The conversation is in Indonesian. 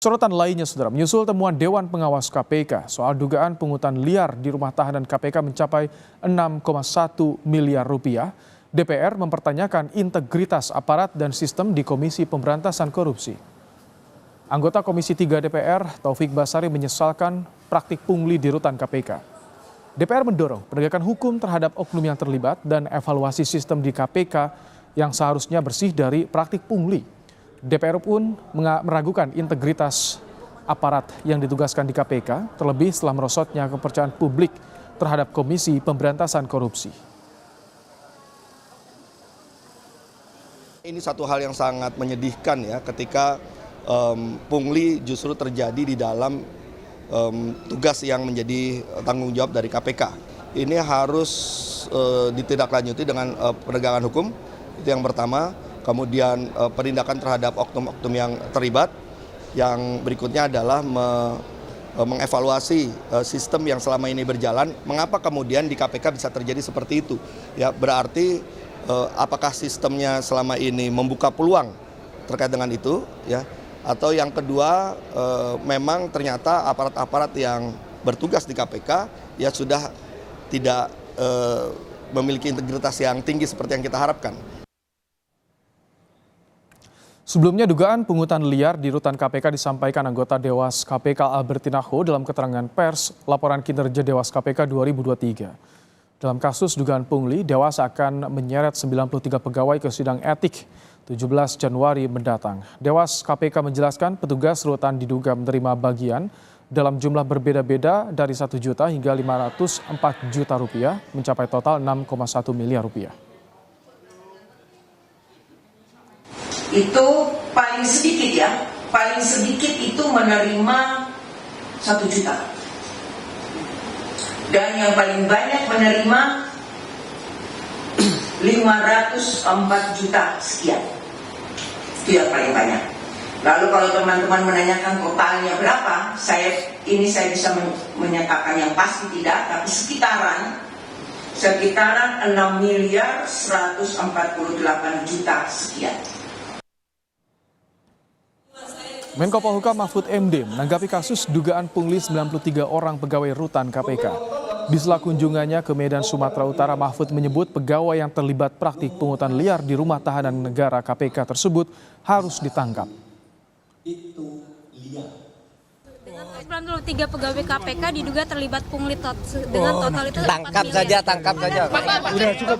Sorotan lainnya, saudara, menyusul temuan Dewan Pengawas KPK soal dugaan pungutan liar di rumah tahanan KPK mencapai 6,1 miliar rupiah. DPR mempertanyakan integritas aparat dan sistem di Komisi Pemberantasan Korupsi. Anggota Komisi 3 DPR, Taufik Basari, menyesalkan praktik pungli di rutan KPK. DPR mendorong penegakan hukum terhadap oknum yang terlibat dan evaluasi sistem di KPK yang seharusnya bersih dari praktik pungli. DPR pun meragukan integritas aparat yang ditugaskan di KPK, terlebih setelah merosotnya kepercayaan publik terhadap Komisi Pemberantasan Korupsi. Ini satu hal yang sangat menyedihkan ya, ketika pungli justru terjadi di dalam tugas yang menjadi tanggung jawab dari KPK. Ini harus ditindaklanjuti dengan penegakan hukum, itu yang pertama. Kemudian penindakan terhadap oknum-oknum yang terlibat. Yang berikutnya adalah mengevaluasi sistem yang selama ini berjalan. Mengapa kemudian di KPK bisa terjadi seperti itu? Ya, berarti apakah sistemnya selama ini membuka peluang terkait dengan itu? Ya, atau yang kedua, memang ternyata aparat-aparat yang bertugas di KPK ya sudah tidak memiliki integritas yang tinggi seperti yang kita harapkan. Sebelumnya, dugaan pungutan liar di rutan KPK disampaikan anggota Dewas KPK Albertina Ho dalam keterangan pers laporan kinerja Dewas KPK 2023. Dalam kasus dugaan pungli, Dewas akan menyeret 93 pegawai ke sidang etik 17 Januari mendatang. Dewas KPK menjelaskan petugas rutan diduga menerima bagian dalam jumlah berbeda-beda dari 1 juta hingga 504 juta rupiah, mencapai total 6,1 miliar rupiah. Itu paling sedikit ya, paling sedikit itu menerima 1 juta. Dan yang paling banyak menerima 504 juta sekian. Itu yang paling banyak. Lalu kalau teman-teman menanyakan totalnya berapa, saya bisa menyatakan yang pasti tidak, tapi sekitaran 6 miliar 148 juta sekian. Menko Polhukam Mahfud MD menanggapi kasus dugaan pungli 93 orang pegawai rutan KPK. Di sela kunjungannya ke Medan, Sumatera Utara, Mahfud menyebut pegawai yang terlibat praktik pungutan liar di rumah tahanan negara KPK tersebut harus ditangkap. Itu liar. Dengan 93 pegawai KPK diduga terlibat pungli dengan total itu tangkap saja. Udah cukup.